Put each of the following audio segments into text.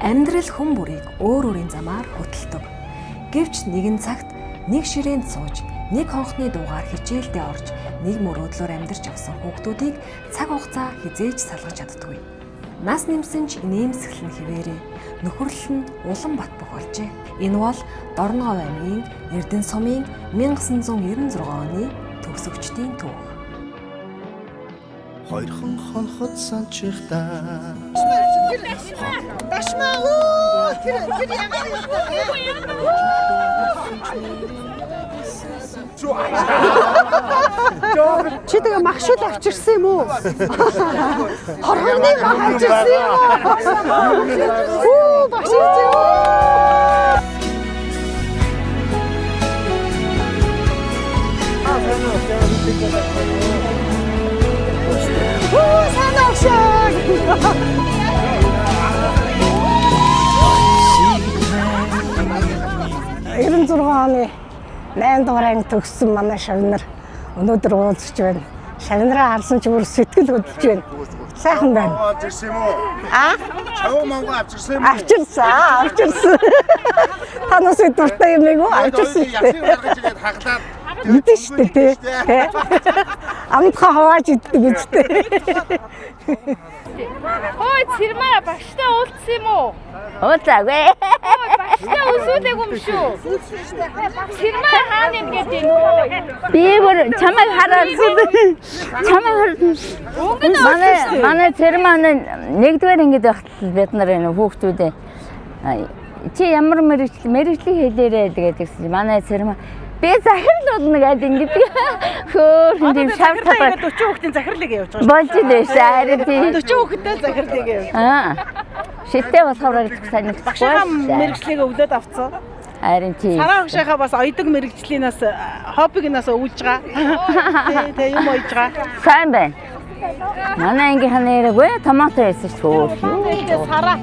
Амьдрал хүн бүрийг өөр өөрийн замаар хөтэлдэг. Гэвч нэгэн цагт нэг ширээнд сууж, нэг хонхны дугаар хичээлдээ орж, нэг мөрөөдлөөр амьдарч явсан хүүхдүүдийг цаг хугацаа хизээж салгаж чаддаггүй. Нас нэмсэн ч инээмсэглэл нь хിവэрээ, нөхөрлөл нь улам бат бөх болжээ. Энэ бол Дорногов аймгийн Эрдэнэ сумын 1996 оны төгсөгчдийн түүх. Хоёрхан хонхот санчихдаа. Дашмаа уу тэр яагаад чи тэгээ махшил авчирсан юм уу? Хорхоны мах авчирсан юм уу? Багшиж юу? Эрдэнэ 6 оны 8 дугаар анги төгссөн манай шавнар өнөөдөр уулзч байна. Шавнараа харсан ч бүр сэтгэл хөдлөж байна. Сайхан байна. Авчирсан юм уу? Чав мангу авчирсан юм уу? Авчирсан. Танаас дуртай юм уу? Авчирсан. Ясыг гаргаж игээд хаглаад идэв штэ тий. Амтха хаваач иддэг үстэй. Ой, цэрмаа багштай уулзсан юм уу? Уулзаагүй. Багштай уулзаагүй юм шүү. Цэрмаа хаана юм гэдэг нь? Би бүр чамайг хараад манай цэрмаа нэгдүгээр ангид байхад бид нар энэ хүүхдүүдээ чи ямар мэрэгчлэг хэлээрэй гэдэг манай цэрмаа би захирал болно гэдэг ингэдэг. Хөөр hindi шав таваа 40 хүүхдийн захирлыг явуулж байгаа. болж дээ харин тийм 40 хүүхдтэй захирлыг явуулж. шитээ болохоор санагдахгүй. Багшаа мэрэгчлэгээ өвлөд авцсан. Харин тийм. Сараа багшаахаа бас ойдог мэрэгчлийнээс хоббигнаас өвлж байгаа. Тэ юм ойж байгаа. Сайн байна. Манай ангийнхаа нэргүй томато байсан шүү. Сараа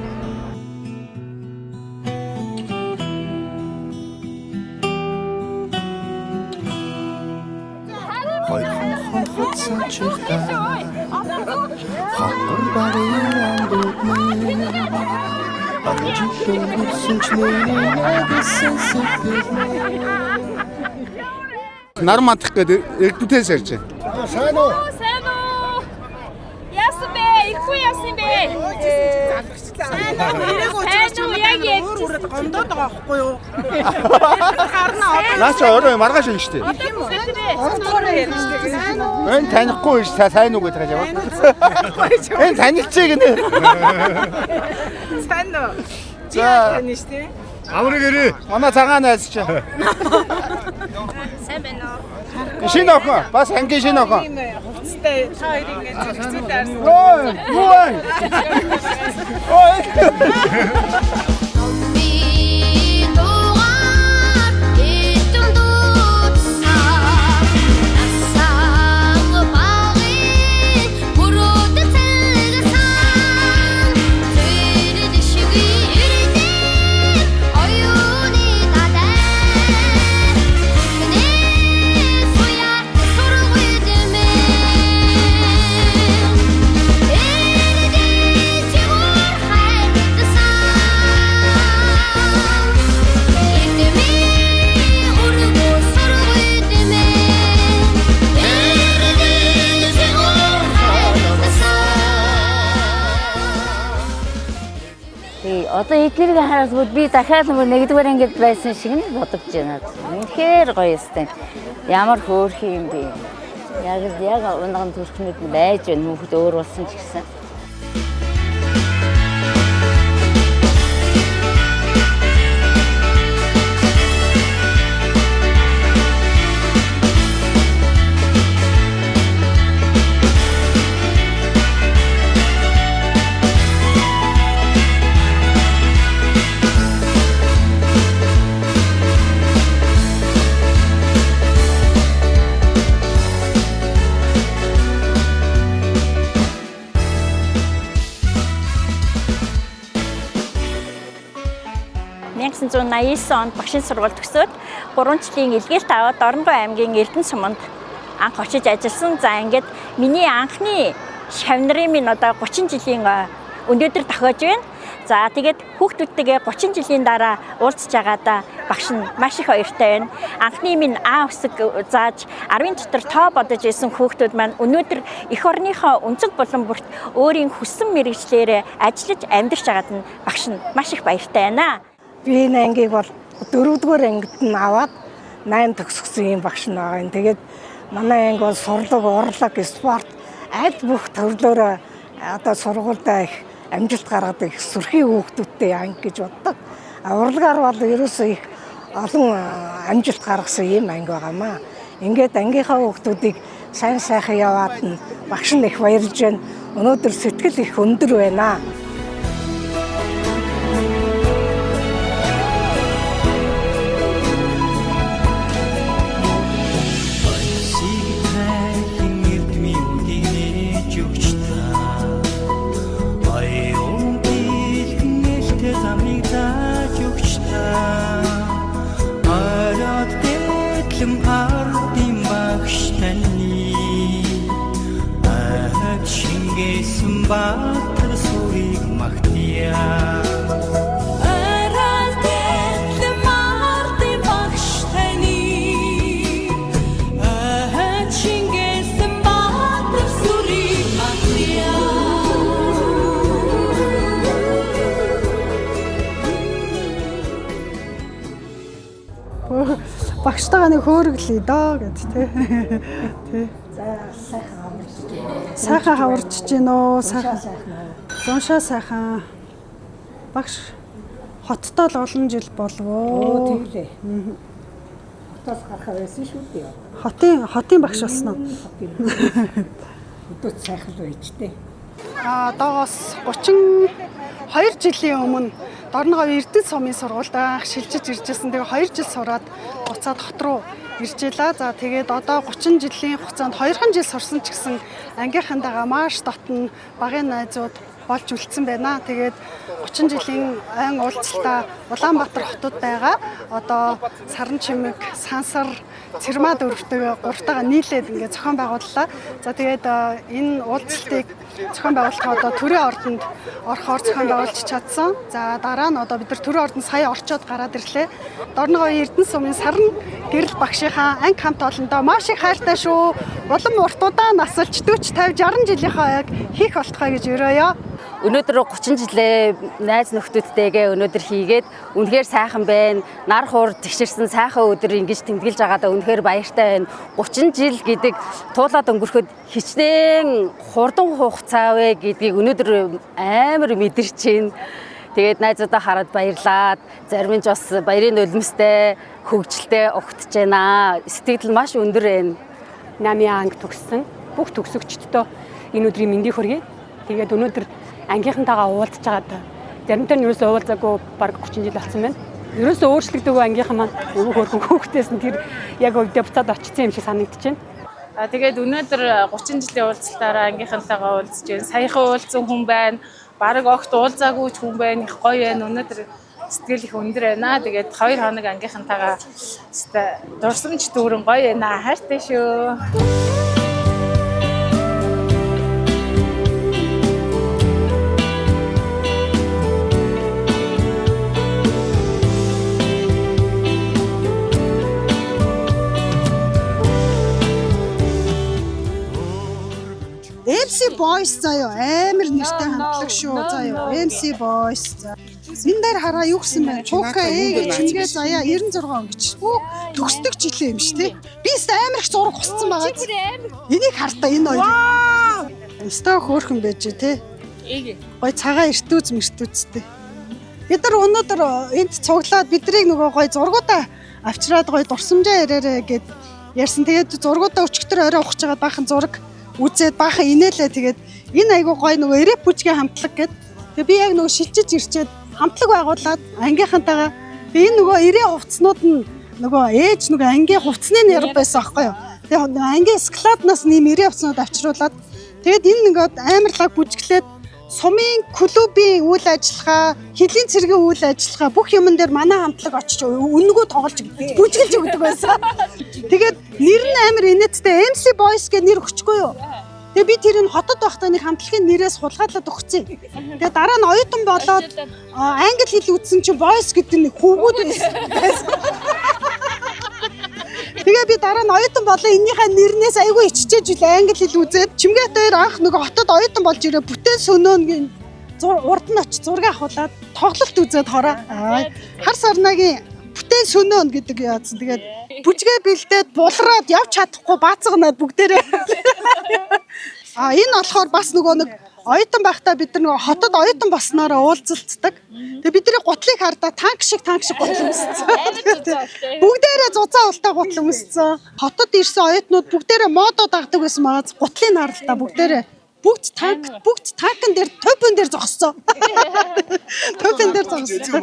Хоёрхан хонхот санчихдаа. Хонгор багын амдуудны Ажигтэн хүсэнчнээ нар мандах гэдэг эрдүтээс ярьж байна. Сайн уу? Сайн уу? Яасан бэ? Ихгүй яасан бэ? сайн яг үрээд гомдоод байгаа байхгүй юу? Харна Наач өөрөө маргааш юм штэ. Энэ танихгүй ш сайн уу гэдэг юм. Энэ танилцээ гинэ. сайн уу? За тань штэ. Амрыг ирээ. Манай цагаан найз чи. Сайн байна уу? Шинэ охин, бас ангийн шинэ охин. Хувцастай та хоёр ингэж хэцүүтэй арсан. Ой. Ой. Одоо эднэрийг хараас би дахиад нэгдүгээр ангид байсан шиг нь бодож байна. Үнэхээр гоё юмстай. Ямар хөөрхөн юм бэ? Яг унган төрхнүүд байж байна. Хүүхэд өөр болсон ч гэсэн. онд багшийн сургууль төгсөөд 3 жилийн илгээлт аваад Дорногов аймгийн Эрдэнэ суманд анх очиж ажилласан. За ингээд миний анхны шавнарын минь одоо 30 жилийн өнөөдөр тохиож байна. За тэгээд хүүхдүүдтэйгээ 30 жилийн дараа уулзж байгаадаа багш нь маш их баяртай байна. Анхны минь А үсэг зааж 10-ын дотор тоо бодож исэн хүүхдүүд маань өнөөдөр эх орныхоо өнцөг булан бүрт өөрийн хүссэн мэргэжлээрээ ажиллаж амьдарч байгаад нь багш нь маш их баяртай байна. Би энэ ангийг бол 4-р ангид нь аваад 8 төгсгсөн юм багш нь байгаа юм. Тэгээд манай анги бол сурлаг, урлаг, спорт аль бүх төрлөөр одоо сургуультай их амжилт гаргадаг их сүрхий хүүхдүүдтэй анги гэж боддог. Урлагаар бол ерөөсөө их олон амжилт гаргасан юм анги байгаамаа. Ингээд ангийнхаа хүүхдүүдийг сайн сайхан яваад нь багш нь их баярлж байна. Өнөөдөр сэтгэл их өндөр байна. Баатар сүрийг магтъя Арал дэтлэн мартын багш таны Ахад шингээсэн баатар сүрийг магтъя Багштайгаа нэг хөөрөглөе доо гэд тий. Сайхан хаварч гин үү? Сайхан. Зуншаа сайхан. Багш хоттоо л олон жил болов. Тэглээ. Хотоос гарахаа байсан шүү дээ. Хотын багш болсон уу? Өдөөс сайхан л байж тээ. Доогоос 32 жилийн өмнө Дорногов Эрдэнэ сумын сургуульд анх шилжиж иржсэн. Тэгээ 2 жил сураад буцаад хот руу иржээлаа. За тэгээд одоо 30 жилийн хугацаанд 2 жил сурсан ч гэсэн ангийнхантайгаа маш дотн багын найзууд болж үлдсэн байна. Тэгээд 30 жилийн айн уулзалтаа Улаанбаатар хотод байгаа. Одоо Саран чимэг, Сансар, Цэрмаа дөрөвтэйгээ гуртайгаа нийлээд ингээд зохион байгууллаа. За тэгээд энэ уулзалтыг зохион байгуулалтаа одоо төрийн ордонд орохоор зохион байгуулж чадсан. За дараа нь одоо бид нар төрийн ордонд сая орчоод гараад ирлээ. Дорноговын Эрдэнэ сумын Саран гэрэл багшийнхаа анги хамт олондоо маш их хайртай шүү. Улам уртудаа насалж 40, 50, 60 жилийнхаа яг хийх болтугай гэж өрөөё. Өнөөдөр 30 жилээ найз нөхдөдтэйгээ өнөөдөр хийгээд үнэхээр сайхан байна. Нар хуур тэгшэрсэн сайхан өдөр ингэж тэмдэглэж байгаадаа үнэхээр баяртай байна. 30 жил гэдэг туулаад өнгөрөхөд хичнээн хурдан хугацаа вэ гэдгийг өнөөдөр амар мэдэрч байна. Тэгээд найзуудаа хараад баярлаад зарим нь бас баярын нулимстай хөгжилтэй огтж байна. Сэтгэл маш өндөр байна. 8 анги төгссөн бүх төгсөгчдөө энэ өдрийн мэндийг хүргэе. Тэгээд өнөөдөр ангийнхантайгаа уулзж байгаад заримтай нь ерөөсөө уулзаагүй баг 30 жил болсон байна. Ерөөсөө өөрчлөгдөөгүй ангийнхан маань хөөрхөн хүүхдээс нь тэр яг өвдөө буцаад очсон юм шиг санагдаж байна. Тэгээд өнөөдөр 30 жилийн уулзалтаараа ангийнхантайгаа уулзж байна. Саяхан уулзсан хүн байна. Бараг огт уулзаагүй хүн байна. Их гоё байна. Өнөөдөр сэтгэл их өндөр байна. Тэгээд 2 хоног ангийнхантайгаа дурсамж дүүрэн гоё байна. Хайртай шүү. MC Boys заяа амар нэртэй хамтлаг шүү заяа. MC Boys. Энэ дээр хараа юу гэсэн бэ? Чука гэж чингээ заяа 96 он гэж. Төгсдөг жилээ юм шүү, тий. Би амар их зураг гусцсан байгаа. Энийг хартаа энэ хоёр. Өстөө хөөрхөн байж тий. Гой цагаан эртүүц мэртүүцтэй. Бид нар өнөөдөр энд цуглаад бидрийг нөгөө гой зургуудаа авчираад гой дурсамжаа яраарэ гэд ярьсан. Тэгээд зургуудаа өчигдөр орой ухаж байгаа баахан зураг үзээд баахан инээлээ. Тэгээд энэ айгуу гой нөгөө эрэп бүжгийн хамтлаг гэд. Тэгээд би яг нөгөө шилжиж ирчээд хамтлаг байгуулад ангийнхантайгаа энэ нөгөө эрээ хувцснууд нь нөгөө ээж нөгөө ангийн хувцсны нэр байсан аахгүй юу. Тэгээд ангийн складнаас нэм эрээ хувцснууд авчруулад тэгээд энэ ингээд амарлаг бүжиглээд сумын клубийн үйл ажиллагаа, хэдлийн цэргийн үйл ажиллагаа бүх юмн дээр манай хамтлаг очиж үнэгүй тоглож бүжгэлж өгдөг байсан. Тэгээд нэр нь амар инээдтэй MC Boys гэх нэр өгчихгүй юу. Тэгээ би тэрийг хотод байхдаа нэг хамтлагийн нэрээс хулгайлаад өгсөн. Тэгээ дараа нь оюутан болоод англи хэл үзсэн чинь voice гэдэг нэг хүүгүүд байсан. Тэгээ би дараа нь оюутан болоо энийхээ нэрнээс айгүй иччихэж үл англи хэл үзээд чимгээд хоёр анх нөгөө хотод оюутан болж ирээ бүтээн сөнөөгийн урд нь очиж зураг авахулаад тоглолт үзээд хороо. Хар сарнагийн бүтээн сөнөөн гэдэг яадсан. Тэгээд бүжгээ бэлдээд булраад явж чадахгүй баацгнаад бүгдээрээ. Энэ болохоор бас нөгөө нэг оюутан байхдаа бид нар нөгөө хотод оюутан болсноороо уулзалцдаг. Тэгээ бидний гутлыг хардаа танк шиг гутал өмссөн. Бүгдээрээ зузаан ултай гутал өмссөн. Хотод ирсэн оюутнууд бүгдээрээ модоо дагдаг байсан маа гутлыг харалтаа бүгдээрээ бүгд танкн дээр топон дээр зогссон. Топон дээр зогссон.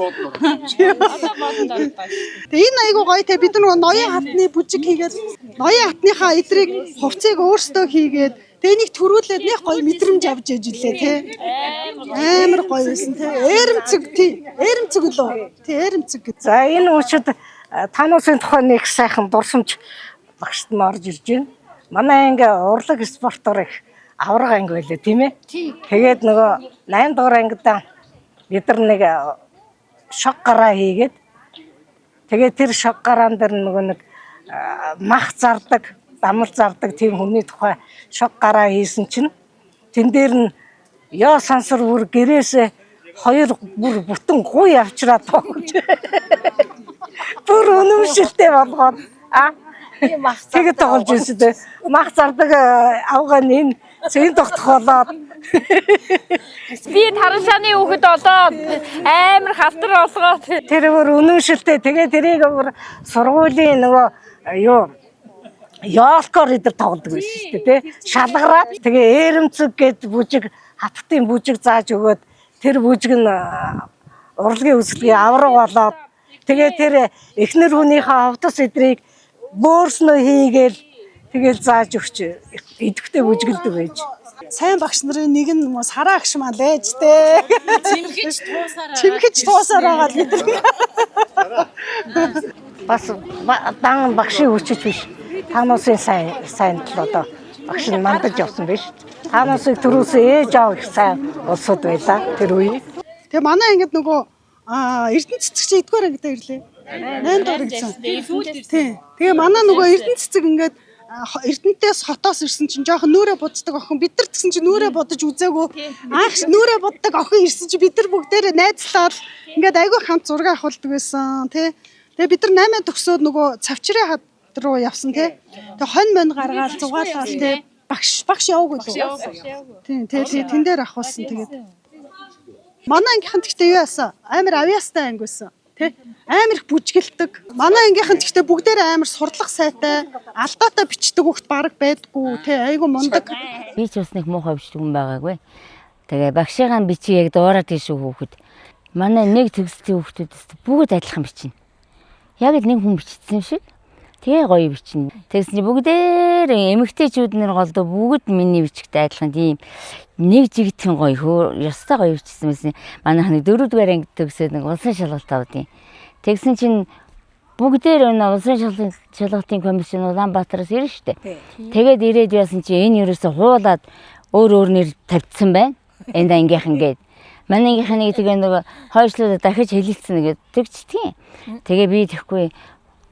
Тэгээ энэ айгуу гоё те бид нөгөө ноён хатны бүжиг хийгээд ноён хатныхаа эдрийг хувцыг өөрсдөө хийгээд тэгээ нэг төрүүлээд нэг гоё мэдрэмж авч яж илээ те. Амар гоё байсан те. Эрэмцэг лөө. Тэ эрэмцэг. За энэ үчид тануусын тухайн нэг сайхан дурсамж багшд нь орж ирж байна. Манай анги урлаг спортоор их авраг анги байлаа тийм ээ. Тэгээд нөгөө 8 дугаар ангидаа бид нар нэг шог гараа хийгээд тэгээд тэр шог гараан дээр нөгөө нэг мах зардаг, дамал зардаг тийм хүний тухай шог гараа хийсэн чинь тэн дээр нь ёо сансар бүр гэрээсээ хоёр бүр бүтэн гуй авчраад тоглож. Бүр өнөмшөлтэй болгоод тэгээд тоглож байсан дээ. Мах зардаг авгаан энэ зэн тогтох болоод Би тараншааны хүүхэд болоод амар халтар болгоод тэр бүр өнөмшөлтэй. Тэгээд тэрийг бүр сургуулийн нөгөө юу яалкор идэр тоглодог байсан шүү дээ тий. Шалгараад тэгээ эрэмцэг гэд бүжиг хатгтын бүжиг зааж өгөөд тэр бүжиг нь урлагийн үсгэлгийн авраг болоод тэгээ тэр эхнэр хүнийхээ автобус эдрийг бөөрснөө хийгээл тэгэл зааж өгч идэвхтэй бүжгэлдэг байж. Сайн багш нарын нэг нь сараа агш маа лээж те. Чимхэж туусараа гал бид. Бас дан багшийн хүчиж биш. Тануусын сайн л одоо багш нь мандаж явсан биш. Тануусыг түрүүсээ ээж аав их сайн улсууд байлаа тэр үе. Тэгээ манай ангид нөгөө Эрдэнэ цэцэг чи 1-р ангидаа ирлээ. 8 доор гэсэн. Тий. Тэгээ манай нөгөө Эрдэнэ цэцэг ингээд Эрдэнэтээс хотоос ирсэн чинь жоохон нүрэ буддаг охин бид нар гэсэн чинь нүрэ будаж үзээгүй. Анх нүрэ буддаг охин ирсэн чинь бид нар бүгдээрээ найзлаад ингээд айгүй хамт зураг авахулдаг байсан тий. Тэгээ бид нар 8 төгсөөд нөгөө цавчрын хад руу явсан тий. Тэгээ хонь мань гаргаад зугаалаад тий. Багш яваагүй лөө. Тийм тэн дээр авахулсан тэгээд. Манай ангийнхан гэхдээ юу яасан? Амар авьяастай анги байсан. Тэ? Амар их бүжгэлдэг. Манай ангийнхан гэхдээ бүгдээрээ амар сурлах сайтай, алдаатай бичдэг хүүхд баг байдгүй, тэ айгу мундаг. Би ч бас нэг муухай бичдэг хүн байгаагүй. Тэгээ багшийн бичиг яг дуурайд тийшүү хүүхэд. Манай нэг төгслийн хүүхдүүдээс бүгд адилхан бичнэ. Яг л нэг хүн бичсэн юм шиг. Тэгээ гоё бичнэ. Тэгсэн чинь бүгдээр эмэгтэйчүүд нар голдоо бүгд миний бичгтэй адилхан тийм нэг жигтэн гоё ёстой гоё бичсэн байсан. Манайх нэг 4-р анги төгсөөд нэг улсын шалгалт авдیں۔ Тэгсэн чинь бүгдээр энэ улсын шалгалтын комиссийн Улаанбаатараас ирнэ штэ. Тэгээд ирээд яасан чинь энэ ерөөсө хуулаад өөр нэр тавьдсан байна. Энд ангийнхан гээд. Манай ангийнхан нэг тэгээ нөгөө хойшлоо дахиж хэлэлцэн гээд тэгчтгий. Тэгээ би тэхгүй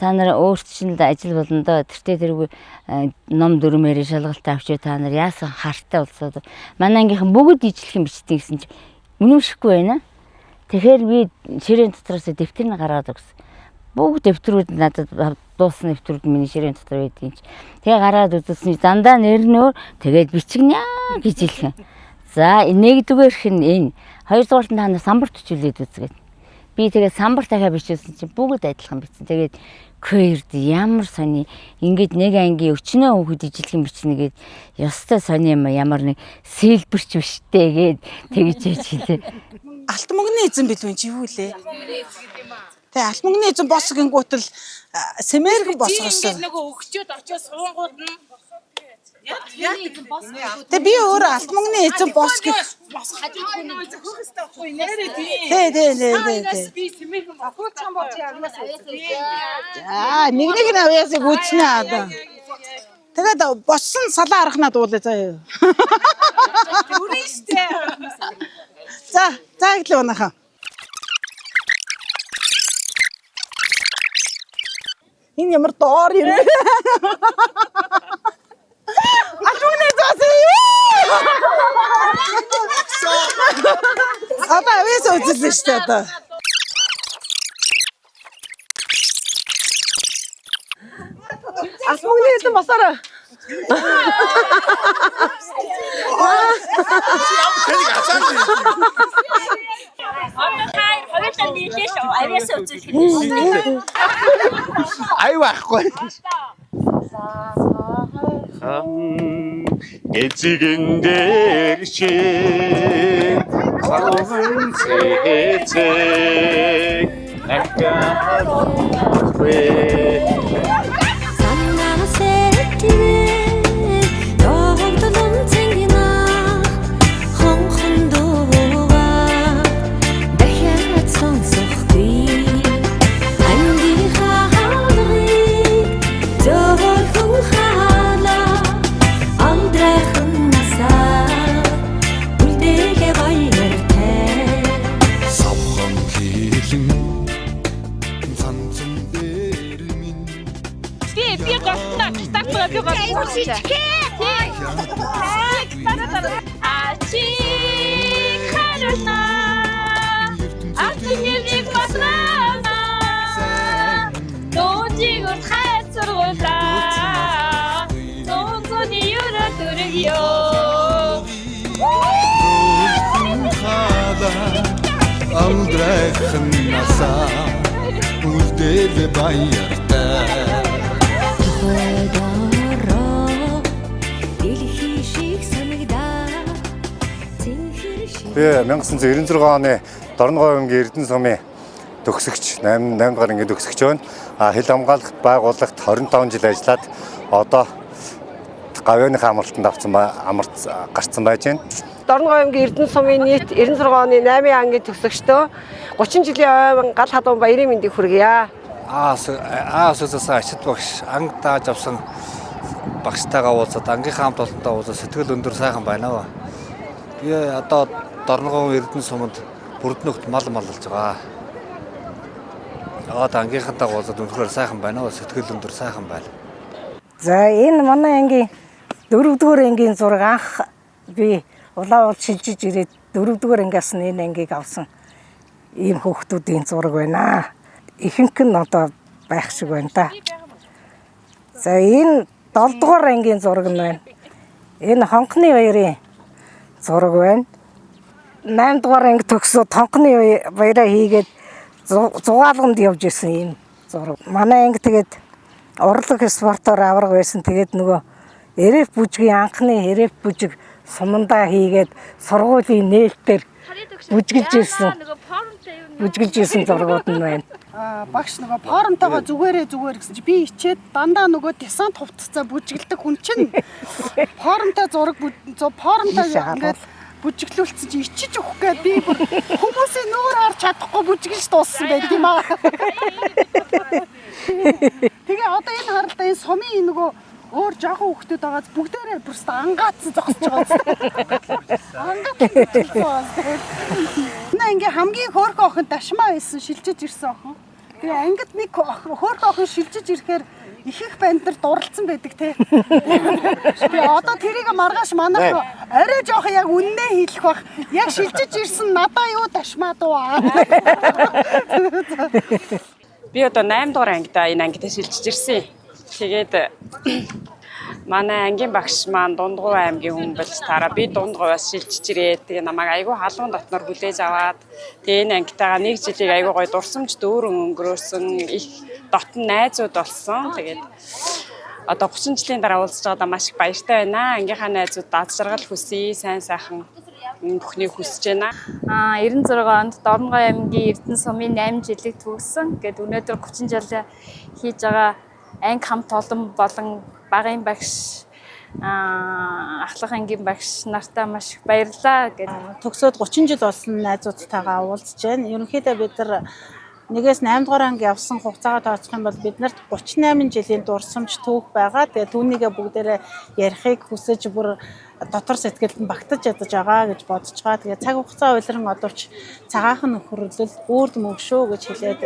та нар өөрт чинь л ажил болно доо. Тэртээ тэргүй ном дүрмээр шалгалт авчи та нар яасан хартай болсоо. Манай ангийнхан бүгд ижлэх юм бичдэг гэсэн чинь үнэмшихгүй байна. Тэгэхээр би ширээн дотроос дэвтэрийг гаргаад өгсөн. Бүгд дэвтрүүд надад дууссан дэвтрүүд миний ширээн дотор байдгийн чи. Тэгээ гараад үзсэн дандаа нэрнөө тэгээд бичигнэ гэж хэлхэн. За нэгдүгээрх нь энэ хоёрдугаарт та нар самбарт хүчүүлээд үзгээд. Би тэгээд самбар дахиад бичсэн чинь бүгд адилхан бичсэн. Тэгээд квэрд ямар сони ингээд нэг ангийн өчнөө хүүхэд ижлэх юм бичнэ гээд ёстой сони юм ямар нэг сэлбэрч биштэй гээд тэгж яж хэлээ. Алт мөнгөний эзэн билүү чи юу лээ? Тэгээ алт мөнгөний эзэн бос гингүүтэл сэмэрэг босгосон. Нөгөө өгчөөд очиж суунгууд нь Тэгээ би өөр алт мөнгөний эзэн бос гэх хажууд хүн хөхөстэй байхгүй нэрээ тий. Тий. Би сэмэрхэн бохооч юм бол чи авьяас. Нэг авьяасыг үүснэ аа. Тэгээд боссон салаа арахнаа дуулаа заяа. Үрэн штэ. За иглээ унахаа. Энэ ямар доор юм. Алууны зоосоо. Одоо авээс үзэлсэн штэ одоо. Асмагны хэдэн басараа. Ай байхгүй. Эцэгэн дээр чи хавын цэцэг ахгаагүй. Амдрайхан насаа үлдээ баяртай. Би 1996 оны Дорногов аймгийн Эрдэнэ сумын төгсөгч 8 дугаар ангийн төгсөгч байна. Хил хамгаалалт байгууллагт 25 жил ажиллаад одоо гавьяаныхаа амралтанд гарсан байж байна. Дорногов аймгийн Эрдэнэ сумын нийт 96 оны 8 ангийн төгсөгчдөө 30 жилийн ойн гал хадуун баярын мэндийг хүргье. Асуусан ачид багш анги дааж авсан багштайгаа уулзаад ангийнхаа хамт олонтой уулзаад сэтгэл өндөр сайхан байна. Би одоо Дорногов Эрдэнэ суманд бүрднөгт мал маллж байгаа. Одоо ангийнхантайгаа уулзаад өнөхөр сайхан байна. Сэтгэл өндөр сайхан байна. За энэ манай ангийн 4-р ангийн зураг анх би улаан уул шилжиж ирээд 4-р ангиас нь энэ ангийг авсан ийм хүүхдүүдийн зураг байна. Ихэнх нь одоо байх шиг байна та. За энэ 7-р ангийн зураг нь байна. Энэ хонхны баярын зураг байна. 8-р анги төгсөө хонхны баяраа хийгээд зугаалганд явж исэн ийм зураг. Манай анги тэгээд урлаг спортоор авраг байсан. Тэгээд нөгөө РФ бүжгийн анхны РФ бүжиг сумандаа хийгээд сургуулийн нээлтээр бүжгэлж ирсэн зургууд нь байна. Багш нөгөө форумтойгоо зүгээр гэсэн чи би ичээд дандаа нөгөө десант хувцасаа бүжгэлдэг хүн чинь форумтай зураг форумтай ингээд бүжиглүүлсэн чи ичиж өгөх гээд би хүмүүсийн нүүр харж чадахгүй бүжгэлж дууссан байт юм аа. Тэгээ одоо энэ харалтаа энэ сумын нөгөө өөр жоохон хүүхдүүд байгааз бүгдээрээ бүрст ангаацсан зогсож байгаа. Ингээ хамгийн хөөрхөн охин дашмаа байсан шилжиж ирсэн охин. Тэгээ ангид нэг хөөрхөн охин шилжиж ирэхээр их банднар дурлцсан байдаг те. Тэгээ одоо тэрийг маргааш манайх арай жоох яг үннээ хэлэх бах. Яг шилжиж ирсэн надаа юу дашмаа дуу. Би одоо 8 дугаар ангидаа энэ ангид шилжиж ирсэн. Тэгээд манай ангийн багш маань Дундгуй аймгийн хүн болж тараа би Дундгуйаас шилжиж ирээд тэгээ намайг айгүй халуун дотноор хүлээж аваад тэгээ энэ ангитайгаа нэг жилийг айгүй гоё дурсамж дүүрэн өнгөрөөсөн их дотн найзууд болсон. Тэгээд одоо 30 жилийн дараа уулзж байгаадаа маш их баяртай байна. Ангийнхаа найзууд дад жаргал хүсье, сайн сайхан бүхнийг хүсэж байна. 96 онд Дорногов аймгийн Эрдэнэ сумын 8 жилиг төгссөн. Гэт өнөөдөр 30 жил хийж байгаа анги хамт олон болон багын багш ахлах ангийн багш нартаа маш их баярлалаа гэж төгсөөд 30 жил болсон найзуудтайгаа уулзж байна. Ерөнхийдөө бид нар 1-ээс 8 дугаар анги явсан хугацаагаа тооцох юм бол биднэрт 38 жилийн дурсамж түүх байгаа. Тэгээ түүнийгээ бүгдээрээ ярихыг хүсэж бүр дотор сэтгэлд нь багтаж ядаж байгаа гэж бодож байгаа. Тэгээ цаг хугацаа уйлран одовч цагаахан нөхөрлөл үрд мөнгшөө гэж хэлээд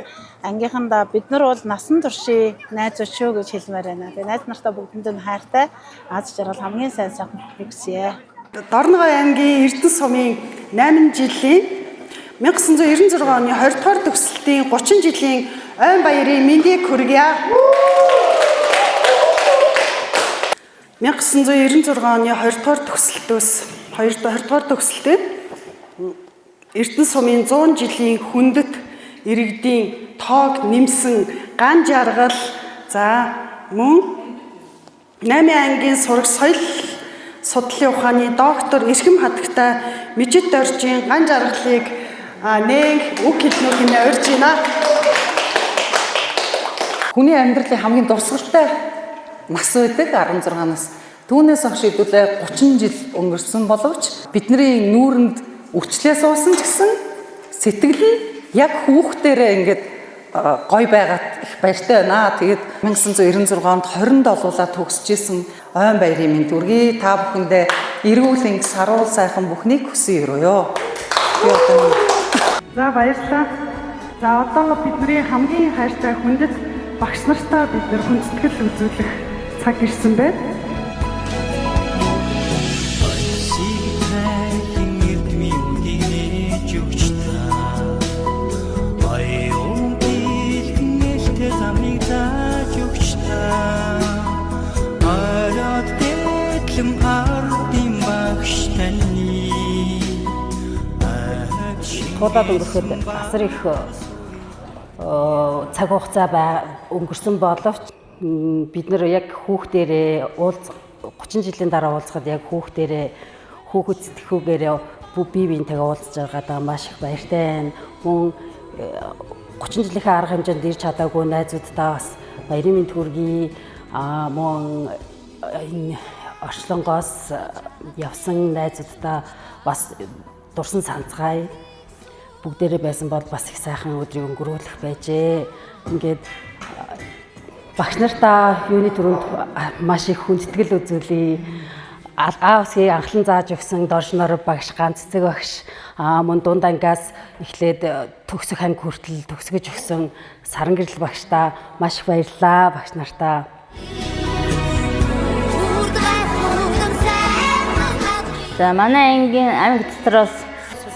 ангийнхандаа бид нар бол насан туршийн найз өчөө гэж хэлмээр байна. Тэгээ найз нартай бүгдэнд нь хайртай аз жаргал хамгийн сайн сайхан хүсье. Дорногой аймгийн Эрдэнэ сумын 8 жилийн 1996 оны 20 дугаар төгсөлтийн 30 жилийн ойн баярын мэндийг хүргье. 1996 оны 20 дугаар төгсөлтөөс 20 дугаар төгсөлтөд Эрдэнэ сумын 100 жилийн хүндэт иргэдийн тоог нэмсэн ган жаргал за мөн 8 ангийн сураг соёл судлалын ухааны доктор Эрхэм хатагтай Мижид Доржийн ган жаргалыг нэг үг хэлнүүд нэ урьж байна. Хүний амьдралын хамгийн дурсгалтай нас байдаг 16-наас. Түүнээс хойш хэдүүлээ 30 жил өнгөрсөн боловч бидний нүүрэнд өвчлээ суусан ч гэсэн сэтгэл нь яг хүүхдээрээ ингээд гой байгаад их баяртай байна. Тэгээд 1996 онд 20-нд олуулаад төгсөж исэн ойн баярын мэнд хүргэе. Та бүхэндээ эрүүл энг саруул сайхан бүхнийг хүсье өрөөё. За баярлалаа. За одоо бидний хамгийн хайртай хүндэт багш нартай бид нэр хүндэтгэл үзүүлэх цаг ирсэн байна. Тулаад өнгөрөхөд асар их цаг хугацаа өнгөрсөн боловч бид нэр яг хүүхдээрээ 30 жилийн дараа уулзахад яг хүүхдээрээ хүүхэд сэтгэхүүгээрээ бие биентэйгээ уулзж байгаадаа маш их баяртай байна. Мөн 30 жилийнхээ арга хэмжээнд ирж чадаагүй найзуудтай бас баярын мэнд хүргэе. Мөн энэ орчлонгоос явсан найзуудтай бас дурсан санацгаая. Бүгдээрээ байсан бол бас их сайхан өдрийг өнгөрүүлэх байжээ. Ингээд багш нартаа юуны түрүүнд маш их хүндэтгэл үзүүлье. Аав усгийн анхлан зааж өгсөн доржноор багш ганц цэцэг багш мөн дунд ангиас эхлээд төгсөх анги хүртэл төгсгөж өгсөн саран гэрэл багштаа маш их баярлалаа багш нартаа. За манай ангийн амьд дотроос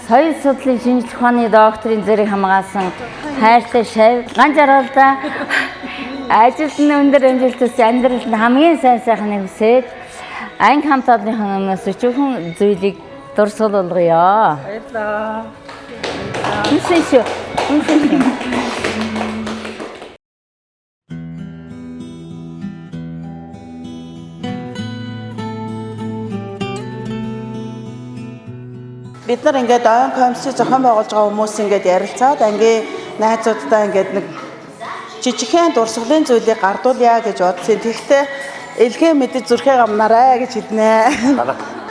соёл судлалын шинжилгээ ухааны докторийн зэрэг хамгаалсан хайртай шав ган жаргалтай ажилд нь өндөр амжилттай амьдралд хамгийн сайн сайхныг хүсээд анги хамт олонныхон өмнөөс өчүүхэн зүйлийг дурсгал болгоё. Баярлалаа. Үнсэн. Бид нар ингээд ойн комисси зохион байгуулж байгаа хүмүүс ингээд ярилцаад ангийн найзуудтай ингээд нэг жижигхэн дурсгалын зүйлийг гардуулъя гэж бодсон. Тэгэхдээ элгээ мэдээ зүрхээ гамнараа гэж хэлнэ.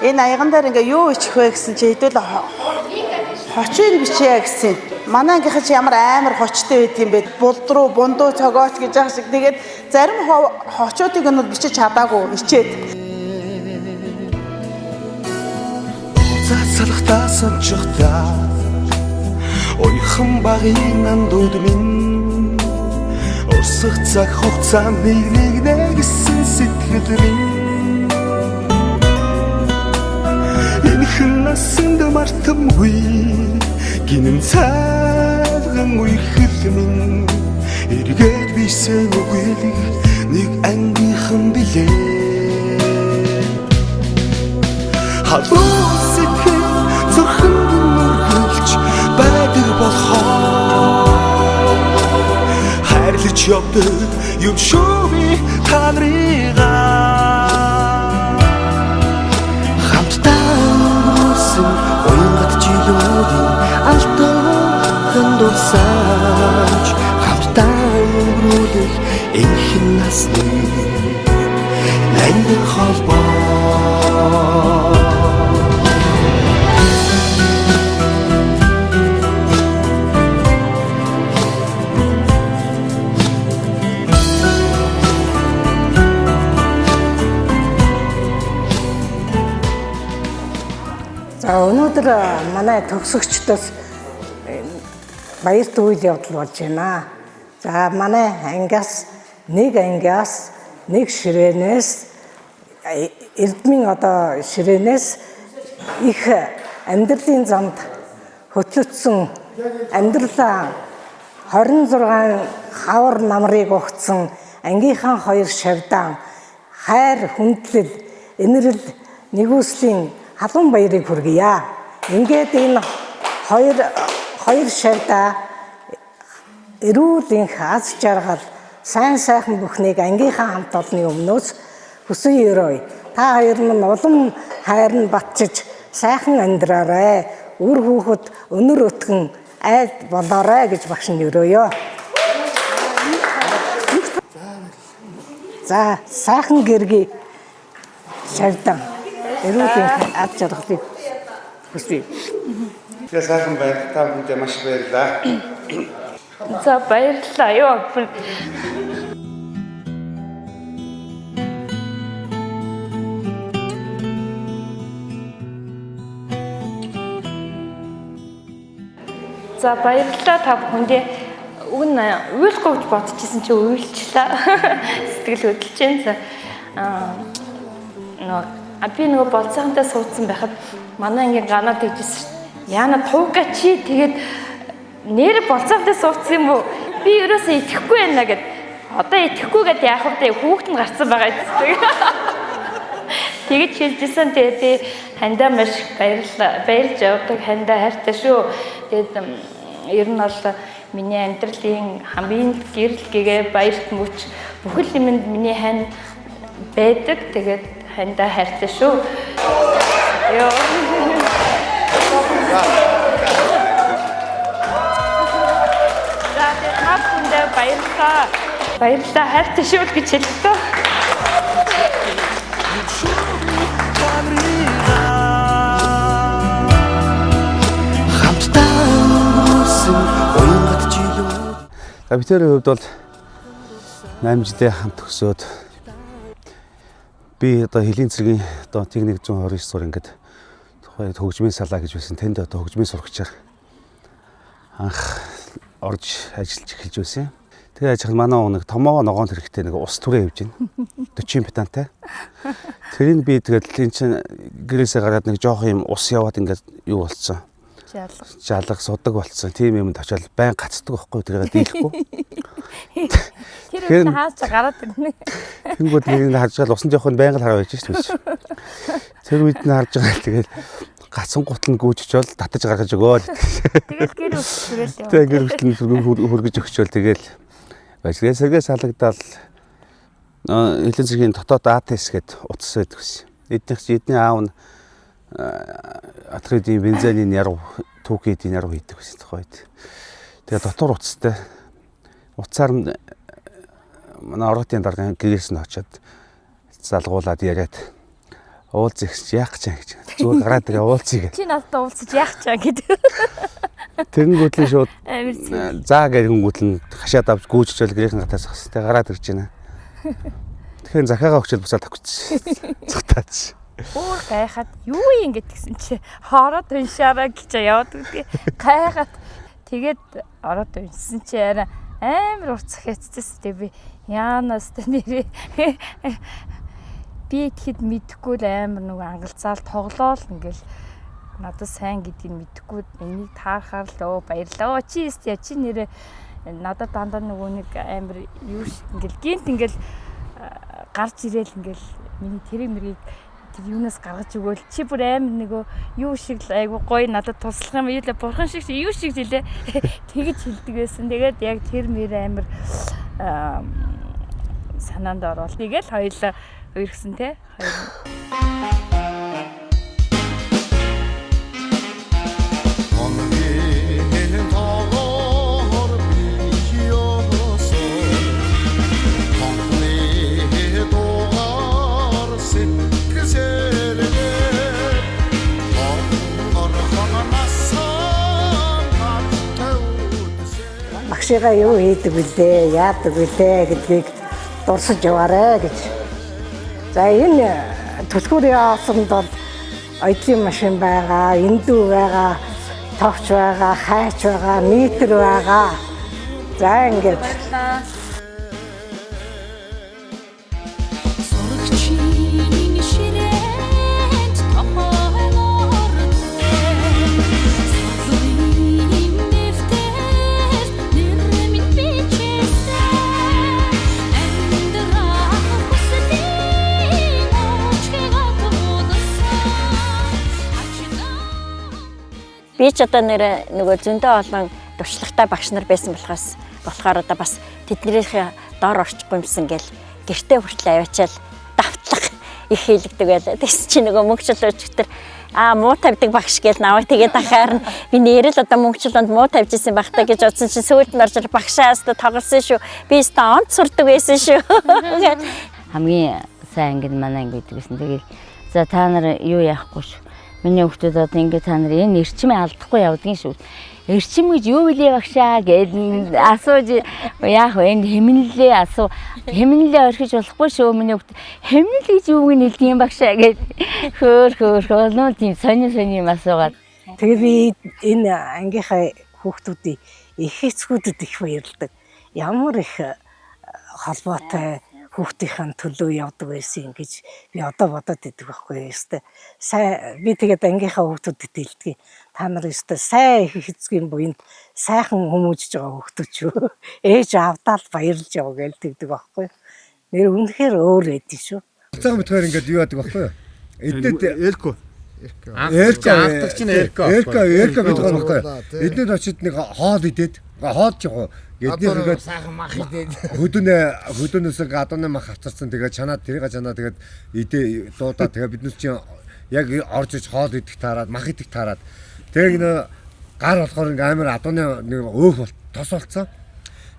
Энэ аяган дээр ингээ юу ичих вэ гэсэн чи хэдүүл хочийг бичээ гэсэн. Манай ангийнхан чи ямар амар хочтой байд юм бэ? Булдруу, бундуу, цогооч гэж байгаа шиг. Тэгээд зарим хочуудыг нь бичиж чадаагүй ичээд. Салхтаа сончхтаа ойхон багын андууд минь урсах цаг хугацаа нэг нэгсэн сэтгэл минь энэхэн насанд мартамгүй гинэн цаавган үерхэл минь эргээд бийсэн үгэлэг нэг ангийнхан билээ Хадуусэтгэл зөвхөн нүргэлж байдаг болохоо хайрлаж явдаг юм шүү би та нарыгаа хамтдаа өнгөрсөн уянгат жилүүдийн алтан дурсамж хамтдаа өнгөрүүлэх энхэн насны найдах холбоо өнөөдөр манай төгсөгчдөөс баярт үйл явдал болж байна. За манай ангиас нэг ширээнээс эрдмийн одоо ширээнээс их амьдралын замд хөтлөгдсөн амьдралаа 26 хавар намрыг өгсөн ангийнхаа 2 шавьдаан хайр хүндлэл инэрл нэгүслийн халуун баярыг хүргье. Ингээд энэ хоёр шавьдаа эрүүл инх аз жаргал сайн сайхан бүхнийг ангийнхаа хамт олонны өмнөөс хүсэн өрөөе. Та хоёр минь улам хайрн батчиж сайхан амьдраарай. Үр хүүхэд өнөр өтгөн айд болоорой гэж багш нь өрөөё. За сайхан гэргий шавьдан эрүүл инх аз жаргалыг хүсье. Тэгээ сайхан байна. Та бүхэнд маш баярлалаа. За баярлалаа ёо. За баярлалаа та бүхэндээ. Уг нь уйлахгүй гэж бодчихсон чи уйлчлаа. Сэтгэл хөдлөж जैन. Би нөгөө болцоохонтой суудсан байхад манай ангийн ганаад тэгжсэн. Яна тууга чи тэгээд нэр болцоохонтой суудсан юм уу? Би ерөөсөө итгэхгүй байна гэд. Одоо итгэхгүй гэд яах вэ? Хүүхэд нь гарцсан байгаа гэдэг. Тэгэж хэлжсэн. Тэгээд би хандаа маш баярлж явдаг хандаа хайртай шүү. Тэгээд ер нь бол миний амьдралын хамгийн гэрэл гэгээ баярт мөч бүхэл юмд миний хань байдаг. Тэгээд хандаа хайртай шүү. Ёо. Баярлалаа хайртай шүү гэж хэлдэг. За бидний хувьд бол 8 жилийн хамт төгсөөд би одоо хөлийн цэргийн одоо 1129 сур ингээд тухайн хөгжмийн салаа гэж байсан. Тэнд одоо хөгжмийн сурагчаар анх орж ажиллаж эхэлж байсан. Тэгээ ажихад манай нэг томоо ногоон хэрэгтэй нэг ус түрээ явж байна. 40 бетантай. Тэрийг би тэгэл энэ чинь гэрээсээ гараад нэг жоох юм ус яваад ингээд юу болцсон. Жалах судаг болцсон. Тийм юмд очиад байн гацдаг байхгүй тэрийг дийлэхгүй. Тэр үед хааж гараад ирнэ. Тэнгүүд нэг харж гал усан жоох нь байн л хараа байж шүү дээ. Тэр үед нь харж байгаа тэгэл гацсан гутал нь гүйж очиод татаж гаргаж өгөөл. Тэгэл гэр бүл хүрэл. Тэгээ гэр бүл хөргөж өгчөөл тэгэл баяжгээ сэргээ салагдал хөлийн цэргийн дотоод АТС гээд утас байдаг гэсэн. Эдний аав нь атридын бензиний яруу түүхийдийн яруу хийдэг гэсэн тухайд. Тэгээ дотор утастай уцаар нь манай орготын дарга гэрээс нь очиод залгуулад яриад уулз ихс яах гэж зүгээр гараад тэгээ уулзъя гэж. Чи надад уулзаж яах чаа гэдэг. Тэнгүүтлэн шууд заа гэрнгүүтлэн хашаад авч гүйжчихэл гэрийн гатаас хас. Тэгээ гараад ирж байна. Тэгэхээр захиагаа өгчөөл буцаад тавьчихсан. Цухтаач. Өөр гайхаад юу юм гэдгсэн чи хоороод уншаараа гэж яваад үгүй. Гайхаад тэгээд ороод уншсан чи арай амар урт хэцсэн тий би яанаас нэрээ би ихэд мэдхгүй л амар нэг ангалцаал тоглоол ингээл надад сайн гэдгийг мэдхгүй энийг таарахаар л баярлаа. Чи нэрээ надад дандаа нөгөө нэг амар юу ингээл гинт ингээл гарч ирээл ингээл миний тэрэг мэрийг юунаас гаргаж өгөөл чи бүр амар нөгөө юу шиг л айгу гоё надад туслах юм юу л бурхан шиг юу шиг жилээ тэгэж хэлдэг байсан. Тэгээд яг тэр мэр амар санаанд орвол тэгэл хоёулаа өргсөн те. Багшигаа юу хийдэг вүлээ, яадаг вүлээ гэдгийг дурсаж яваарэ гэж. За энэ түлхүүрийн осонд бол оёдлын машин байгаа, эндүү байгаа, товч байгаа, хайч байгаа, метр байгаа. За ингээд Би ч одоо нөгөө зөндөө олон туршлагатай багш нар байсан болохоор одоо бас тэднийхээ дор орчихгүй юмсан гэл гэртээ хүртэл аваачаал давтлах их хийлэгдэг байлаа. Тэгс чи нөгөө мөнгөчлөл өчтөр муу тавьдаг багш гэл наваа тэгээд дахаар нь би нэрэл одоо мөнгөчлөнд муу тавьж исэн багтаа гэж бодсон чинь сүйд нь орж багшаас тоглосон шүү. Би өстө онц сурдаг байсан шүү. Хамгийн сайн ангид манай анги гэдэг байсан. Тэгээд за та нар юу яахгүй шүү. Миний хүүхдүүд одоо ингээд та нар энэ эрчимээ алдахгүй явдгийн шүү. Эрчим гэж юу вэ багшаа гэж асууж яах вэ? Энд хэмнэлээ хэмнэлээ орхиж болохгүй шүү. Миний хүүхд хэмнэл гэж юу вэ нэлдэг юм багшаа гэж хөөр нөө тийм сони юм асуугаад. Тэгээд би энэ ангийнхаа хүүхдүүдийн их эцгүүдэд их баярлдаг. Ямар их холбоотой хүүхдийн төлөө явдаг байсан гэж би одоо бодоод идэг байхгүй юу өстэй. Сайн би тэгээд ангийнхаа хүүхдүүдэд хэлдэг. Та нар өстэй сайн их эцгийн буйнд сайхан хүмүүжж байгаа хүүхдүүд шүү. Ээж авдаал баярлж яваа гэж тэгдэг байхгүй юу. Нэр үнэхээр өөр эдий шүү. Цаан битгаар ингээд юу яадаг байхгүй юу. Эднэд элко. Элко гэдэг байхгүй юу. Эднэд очид нэг хоол идээд хоолж яваа. Эднийхээ сайхан мах идээд хөдөөнөөс гадууны мах авцарсан. Тэгээд чанаад тэгээд идээ дуудаа. Тэгээд биднес чинь яг орж иж хоол идэх таарад мах идэх таарад. Тэгээд гар болохоор ингээм амар адууны нэг өөх бол тос болцсон.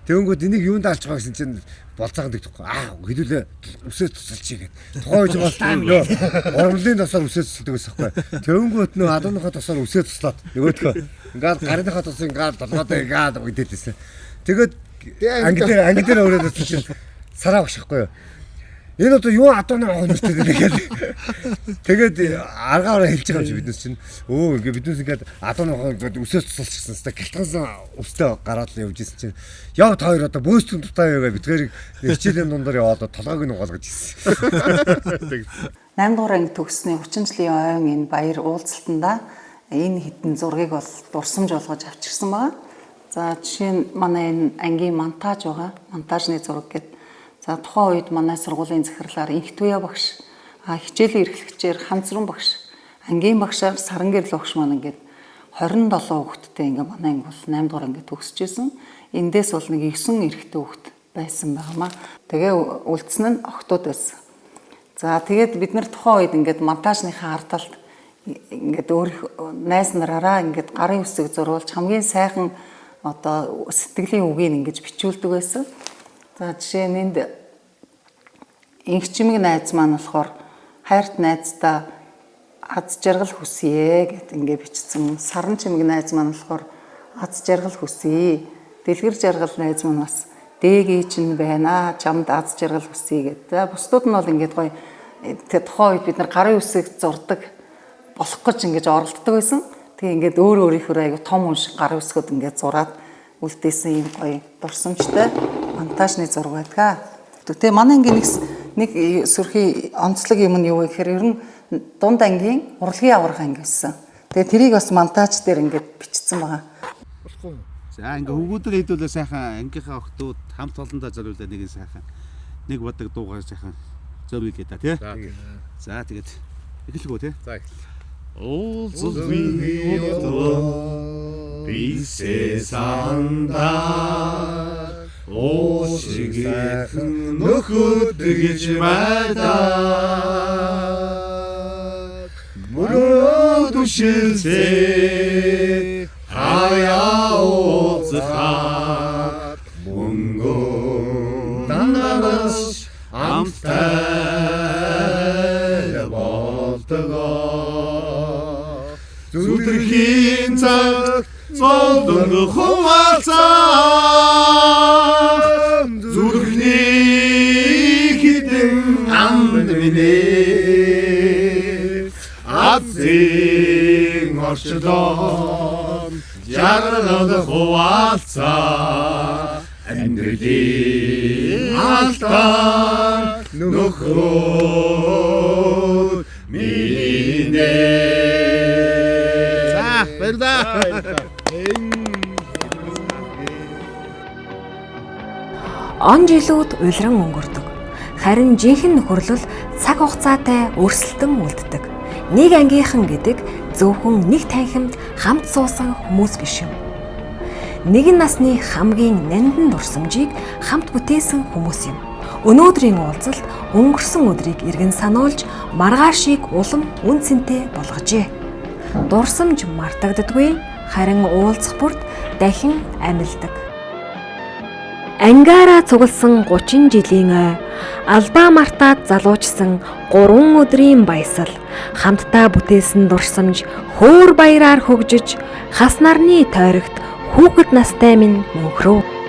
Тэгэнгүүт энийг юунд алж байгаа гэсэн чинь болцаахан дэгдэхгүй. Хэдүүлээ үсээ тусалчих гээд. Тухайн үеч бол урмлын тосоор үсээ тусалдаг байсан байхгүй. Тэгэнгүүт нөө адууныхаа тосоор үсээ туслаад нөгөөдхөө ингээд гарныхаа тосыг ингээд толгойдоо ингээд идээд байсан. Тэгээд анги дээр өрөөд чинь сараа багшихгүй юу. Энэ одоо юу адууны хонортой гэдэг. Тэгээд аргаараа хэлж байгаа юм чи биднес чинь ингээд биднес ингээд адууны хонортой үсээс тусалчихсан хэвээр гэлтгансан үстэй гараад л явж исэн чинь яв та хоёр одоо бөөстрийн дутаа яваа бидгээр хичээлийн дундаар яваад толгойг нь угаалгаж ирсэн. 8 дугаар анги төгссөний 30 жилийн ойн энэ баяр уулзалтанда энэ хитэн зургийг бол дурсамж болгож авчирсан байгаа. За жишээ нь манай энэ ангийн монтаж байгаа. Монтажны зураг гэдэг. За тухайн үед манай сургуулийн захирлаар Инхтуя багш, хичээлийн эрхлэгчээр Хамзран багш, ангийн багшаар Сарангэрл багш маань ингээд 27 хүүхэдтэй ингээ манай анги бол 8 дугаар анги төгсөж байсан. Эндээс бол нэг 9 эрэгтэй хүүхэд байсан байнамаа. Тэгээ үлдсэн нь охтууд байсан. За тэгээд бид нар тухайн үед ингээд монтажныхаа ардалт ингээд өөр найз нараараа ингээд гарын үсэг зурулж хамгийн сайхан одоо сэтгэлийн үгийг ингэж бичүүлдэг байсан. За жишээ нь энд инх чимэг найз маань болохоор хайрт найздаа аз жаргал хүсье гэд ингэ бичсэн. Саран чимэг найз маань болохоор аз жаргал хүсье. Дэлгэр жаргал найз маань бас дээгээ чинь байна. Чамд аз жаргал хүсье гэдэг. Бусдууд нь бол ингэж гоё тухайн үед бид нар гарын үсэг зурдаг болох гэж ингэж оролддог байсан. Тэгээ ингээд өөр өөрийнхөө аягүй том хүн шиг гарын үсгүүд ингээд зураад үлдээсэн юм гоё дурсамжтай монтажны зураг байдаг. Тэгээ манай ангийн нэг сөрхий онцлог юм нь юу вэ гэхээр ер нь дунд ангийн урлагийн аврах анги байсан. Тэгээ тэрийг бас монтаж дээр ингээд бичсэн байгаа. За ингээ хөвгүүдээр хэдүүлээ сайхан ангийнхаа охтууд хамт олондоо зориулаад нэг сайхан нэг бодог дуугаар сайхан зориулъя да тий. За тэгээд эхлэхүү тий. За уулзалгүй өдөр би сесанда ошигхэн нөхөд гэж мэдээ мөрөд шилсээ хаяа уулзахад мөнгө данаас амтай болтгоо зүрхийн цаг золдон хуваалцаа зүрхний хитэн амд минь Азийн орчлон жаргал хуваалцаа амьдралын алтан нөхрөө минь. За баярлалаа. Он жилүүд улиран өнгөрдөг. Харин жинхэнэ нөхөрлөл цаг хугацаатай өөрсөлдөн үлддэг. Нэг ангийнхан гэдэг зөвхөн нэг танхимд хамт суусан хүмүүс биш юм. Нэгэн насны хамгийн нандин дурсамжийг хамт бүтээсэн хүмүүс юм. Өнөөдрийн уулзалт өнгөрсөн өдрийг эргэн сануулж маргаашийг улам үн цэнтэй болгожээ. Дурсамж мартагддаггүй, харин уулзах бүрд дахин амилдаг. Ангаараа цугласан 30 жилийн ой, албаа мартаад залуучсан 3 өдрийн баясал, хамтдаа бүтээсэн дурсамж хөөр баяраар хөгжиж, хас нарны тойрогт хүүхэд настай минь мөнхрөө.